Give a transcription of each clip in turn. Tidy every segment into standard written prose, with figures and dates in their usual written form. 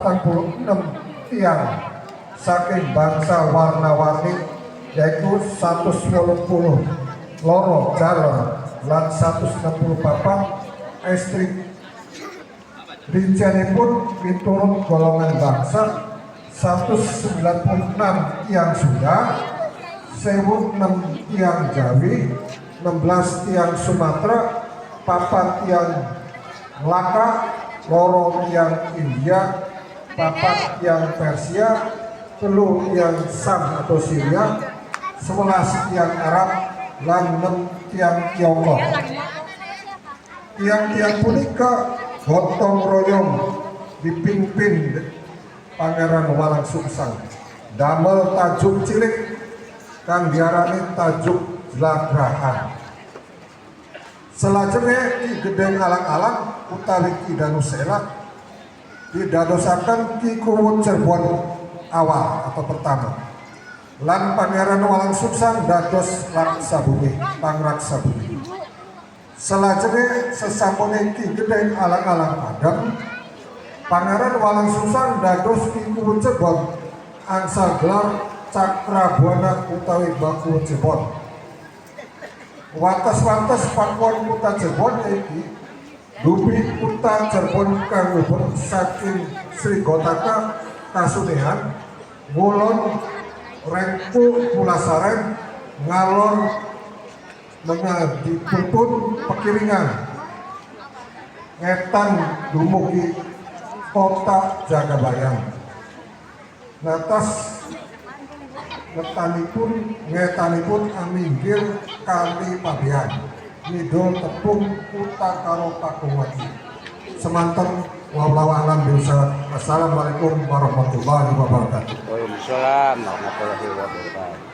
46 tiang saking bangsa warna-warni, yaitu 180 loro jalur lan 160 papat estri. Rincianipun miturut golongan bangsa 196 tiang Sunda, 1006 tiang Jawi, 16 tiang Sumatera, 4 tiang Melaka, loro tiang India, 4 tiang Persia, 3 tiang Sam atau Syria, 11 tiang Arab, dan 6 tiang Tiongkok. Tiang-tiang punika gotong royong dipimpin Pangeran Walang Sungsang damel tajuk cilik kang diarani tajuk Jlagrahan. Selajengnya Ki Gedeng Alang-alang utawi Ki Danusela didadosaken Ki Kuwut Cirebon awal atau pertama, lan Pangeran Walang Sungsang dados Raksa Bumi, Pangraksa Bumi. Selajengnya sesampune Ki Gedeng Alang-alang padam, Pangeran Walang Sungsang dados Ki Kuwut Cirebon angsal gelar Cakrabuana utawi Baku Cirebon. Wates-wates pakuan kutha Cirebon iki dupi kutha Cirebon kang luput saking Sri Gotaka Kasunehan, Ngulon, Rengku, Pulasaren, Ngalor, dituntun Pekiringan, Ngetan dumugi kota Jagabayang. Ngatas ngetanipun aminggir kali Pabean, ngidul tepung kutha karo Pakuwati. Semanten wallahu a'lam bishawab. Assalamualaikum warahmatullahi wabarakatuh. Waalaikumsalam warahmatullahi wabarakatuh.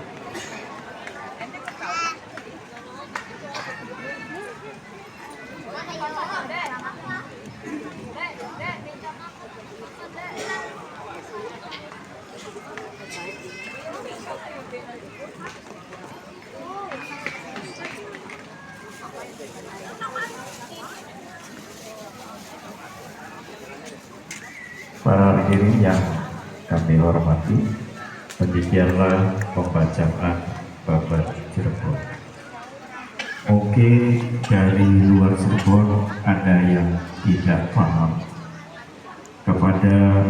Para hadirin yang kami hormati, demikianlah pembacaan Babat Cirebon. Mungkin dari luar Cirebon ada yang tidak paham. Kepada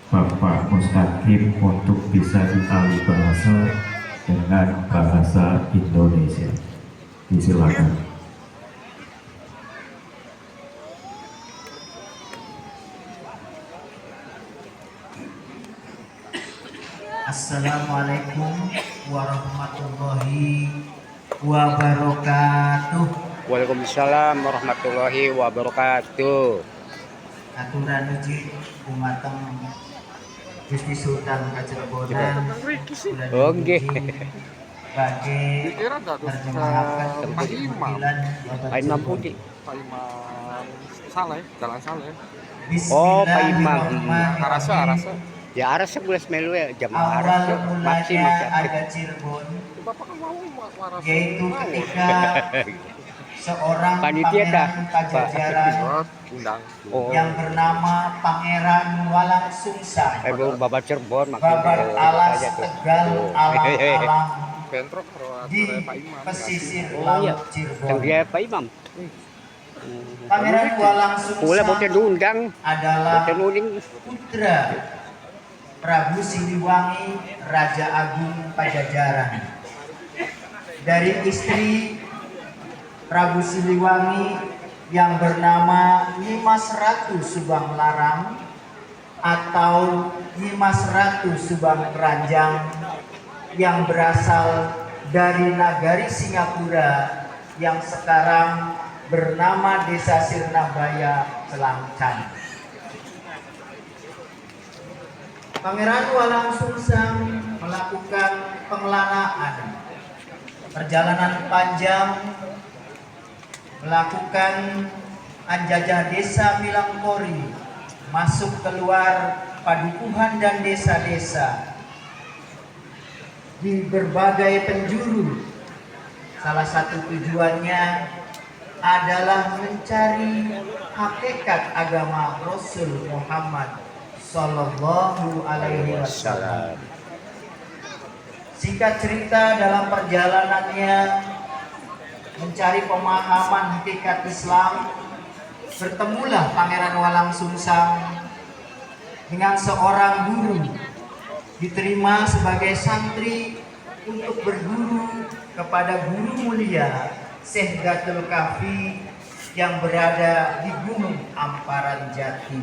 Bapak Mustaqim untuk bisa dialih bahasa dengan bahasa Indonesia. Disilakan. Assalamualaikum warahmatullahi wabarakatuh. Waalaikumsalam warahmatullahi wabarakatuh. Aturan uji umateng Gusti Sultan Kacirebonan Oke. bagi terjemahaken panggilan Pak Imam Putih. Pak Imam Saleh, Jalan Saleh. Oh, Pak Imam. Bismillahirrahmanirrahim. Ya arasnya boleh melu ya jamaah Awal arasnya masih mulanya aktif. ada Cirebon, Bapak kan mau waras. yaitu ketika seorang Panitia dah, pangeran Pajajaran Undang. Oh, yang bernama Pangeran Walang Sungsang, belum Babat Cirebon makin babat alas Tegal Oh. alang-alang Bentrok karo di Pak Imam. pesisir Oh iya, laut yang Cirebon. dia Pak Imam. Pangeran Walang Boleh Sungsang boten diundang, adalah boten unding. putra Prabu Siliwangi, Raja Agung Pajajaran. Dari istri Prabu Siliwangi yang bernama Nyimas Ratu Subang Larang atau Nyimas Ratu Subang Keranjang yang berasal dari nagari Singapura yang sekarang bernama Desa Sirnabaya, Selangcan. Pangeran Walang Sungsang melakukan pengelanaan perjalanan panjang, melakukan anjajah desa Milangkori, masuk keluar padukuhan dan desa-desa di berbagai penjuru. Salah satu tujuannya adalah mencari hakikat agama Rasul Muhammad Sallallahu Alaihi Wasallam. Salam. Singkat cerita, dalam perjalanannya mencari pemahaman hakikat Islam, bertemulah Pangeran Walang Sungsang dengan seorang guru, diterima sebagai santri untuk berguru kepada guru mulia Syekh Datul Kafi yang berada di Gunung Amparan Jati.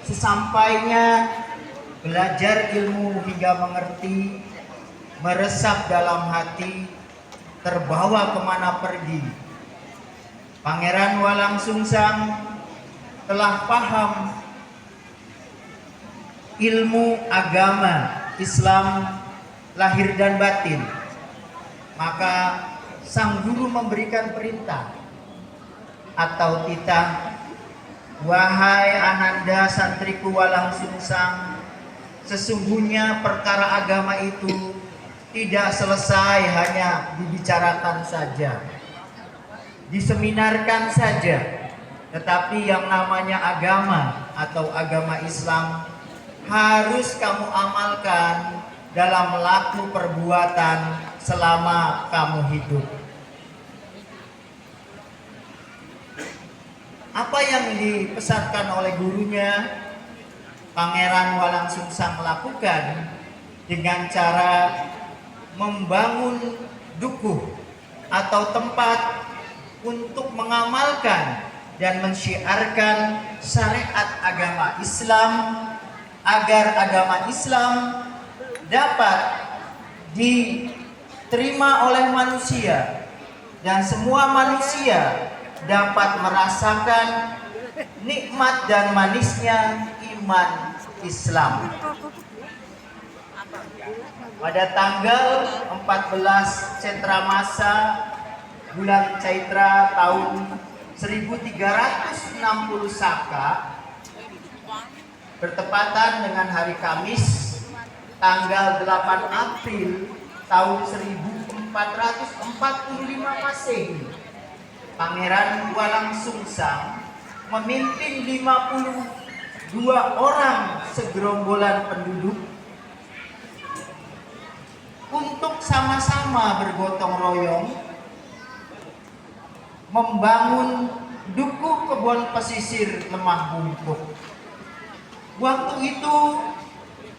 Sesampainya belajar ilmu hingga mengerti, meresap dalam hati, terbawa kemana pergi, Pangeran Walang Sungsang telah paham ilmu agama Islam lahir dan batin. Maka sang guru memberikan perintah atau titah, wahai Ananda santriku Walang Sungsang, sesungguhnya perkara agama itu tidak selesai hanya dibicarakan saja, diseminarkan saja, tetapi yang namanya agama atau agama Islam harus kamu amalkan dalam laku perbuatan selama kamu hidup. Apa yang dipesankan oleh gurunya, Pangeran Walang Sungsang melakukan dengan cara membangun dukuh atau tempat untuk mengamalkan dan mensyiarkan syariat agama Islam agar agama Islam dapat diterima oleh manusia dan semua manusia dapat merasakan nikmat dan manisnya iman Islam. Pada tanggal 14 Cendramasa bulan Caitra tahun 1360 Saka, bertepatan dengan hari Kamis tanggal 8 April tahun 1445 Masehi, Pangeran Walang Sungsang memimpin 52 orang segerombolan penduduk untuk sama-sama bergotong royong membangun dukuh kebun pesisir Lemah Bungkuk. Waktu itu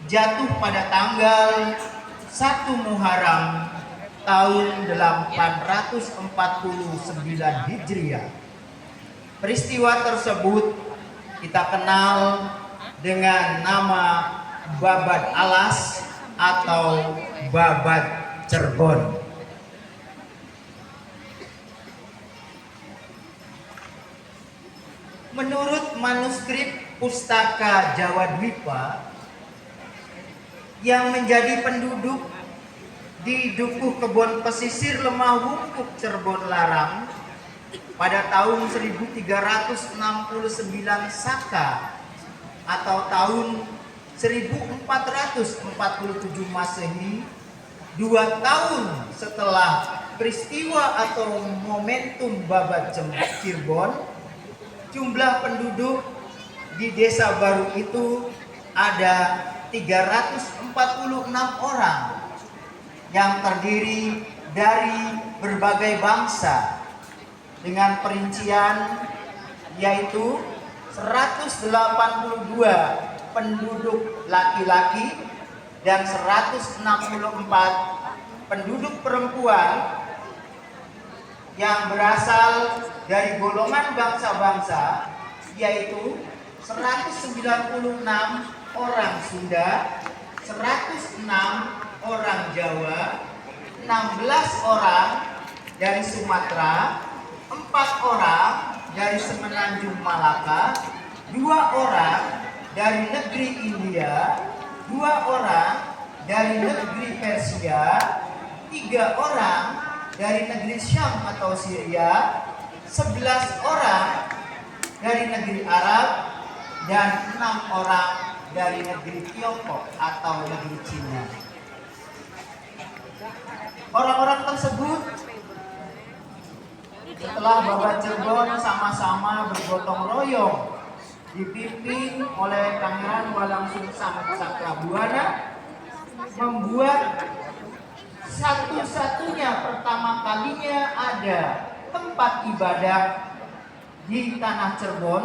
jatuh pada tanggal 1 Muharram tahun 849 Hijriah. Peristiwa tersebut kita kenal dengan nama Babad Alas atau Babad Cirebon. Menurut manuskrip Pustaka Jawa Dwipa, yang menjadi penduduk di dukuh kebun pesisir Lemah Bungkuk Cirebon Larang pada tahun 1369 Saka atau tahun 1447 Masehi, 2 tahun setelah peristiwa atau momentum Babad Cirebon, jumlah penduduk di desa baru itu ada 346 orang yang terdiri dari berbagai bangsa dengan perincian yaitu 182 penduduk laki-laki dan 164 penduduk perempuan yang berasal dari golongan bangsa-bangsa, yaitu 196 orang Sunda, 106 orang Jawa, 16 orang dari Sumatera, 4 orang dari Semenanjung Malaka, 2 orang dari negeri India, 2 orang dari negeri Persia, 3 orang dari negeri Syam atau Syria, 11 orang dari negeri Arab, dan 6 orang dari negeri Tiongkok atau negeri Cina. Orang-orang tersebut setelah Babad Cirebon sama-sama bergotong royong dipimpin oleh Pangeran Walang Sungsang Cakrabuana membuat satu-satunya pertama kalinya ada tempat ibadah di tanah Cirebon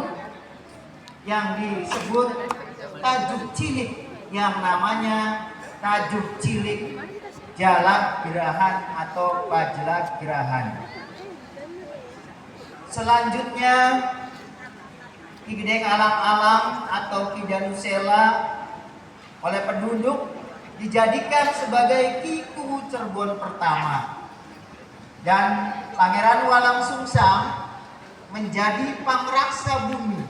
yang disebut Tajuk Cilik, yang namanya Tajuk Cilik Jalak Gerahan atau Pajlak Gerahan. Selanjutnya Ki Gedeng Alang-alang atau Ki Danusela oleh penduduk dijadikan sebagai Ki Kuwu Cirebon pertama, dan Pangeran Walang Sungsang menjadi pangraksa bumi.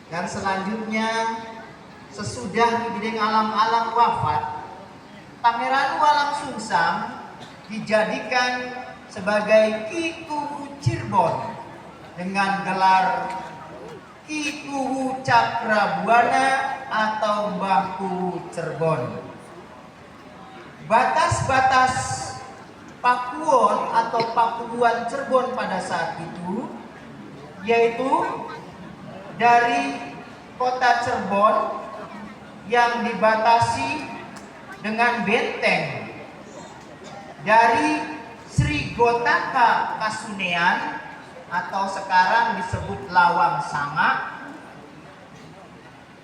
Dan selanjutnya sesudah Ki Gedeng Alang-alang wafat, Pangeran Walang Sungsang dijadikan sebagai Ki Kuwu Cirebon dengan gelar Ki Kuwu Cakrabuana atau Mbah Kuwu Cirebon. Batas-batas Pakuwon atau Pakuwuan Cirebon pada saat itu yaitu dari kota Cirebon yang dibatasi dengan benteng dari Sri Gotaka Kasunean atau sekarang disebut Lawang Sanga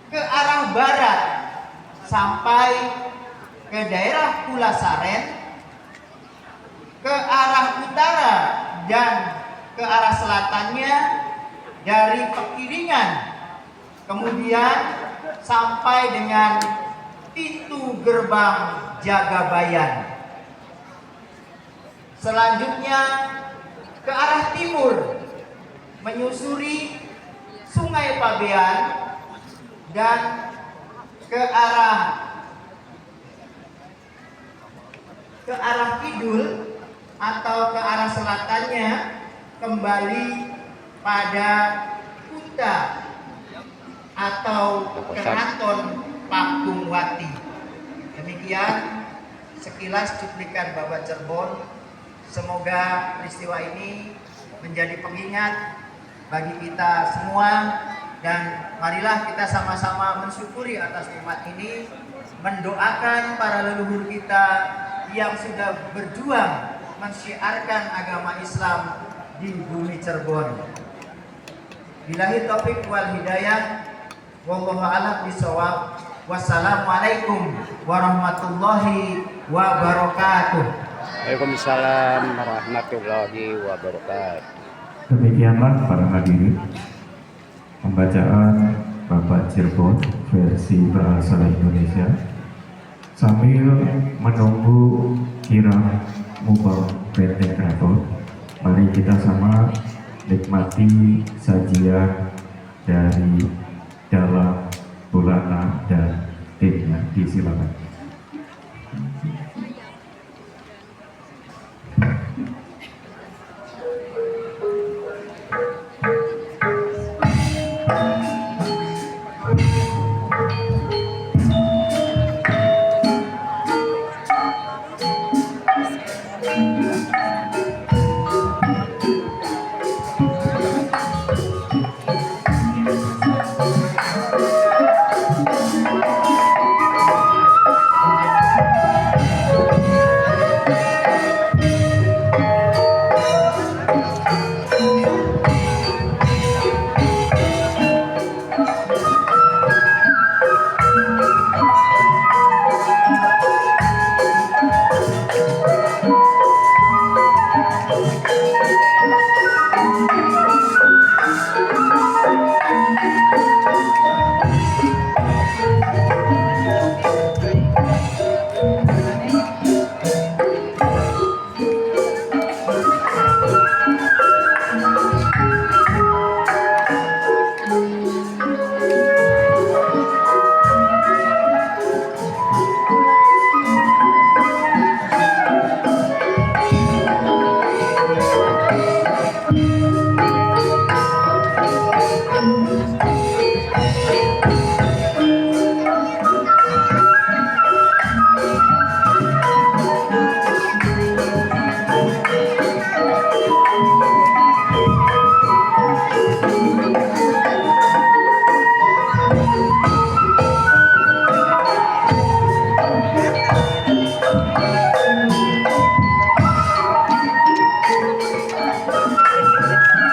ke arah barat sampai ke daerah Pulasaren, ke arah utara dan ke arah selatannya dari Pekiringan, kemudian sampai dengan pintu gerbang Jagabayan. Selanjutnya ke arah timur menyusuri Sungai Pabean dan ke arah kidul atau ke arah selatannya kembali pada Kuta atau Keraton Pakungwati. Demikian sekilas cuplikan Babat Cirebon. Semoga peristiwa ini menjadi pengingat bagi kita semua, dan marilah kita sama-sama mensyukuri atas nikmat ini, mendoakan para leluhur kita yang sudah berjuang mensyiarkan agama Islam di bumi Cirebon. Billahi taufik wal hidayah, wallahu a'lam bishawab. Wassalamualaikum warahmatullahi wabarakatuh. Waalaikumsalam warahmatullahi wabarakatuh. Demikianlah para hadirin pembacaan Babat Cirebon versi bahasa Indonesia. Sambil menunggu kirap mubal PT Kraton, mari kita sama nikmati sajian dari dalam Bulana dan timnya. Disilakan.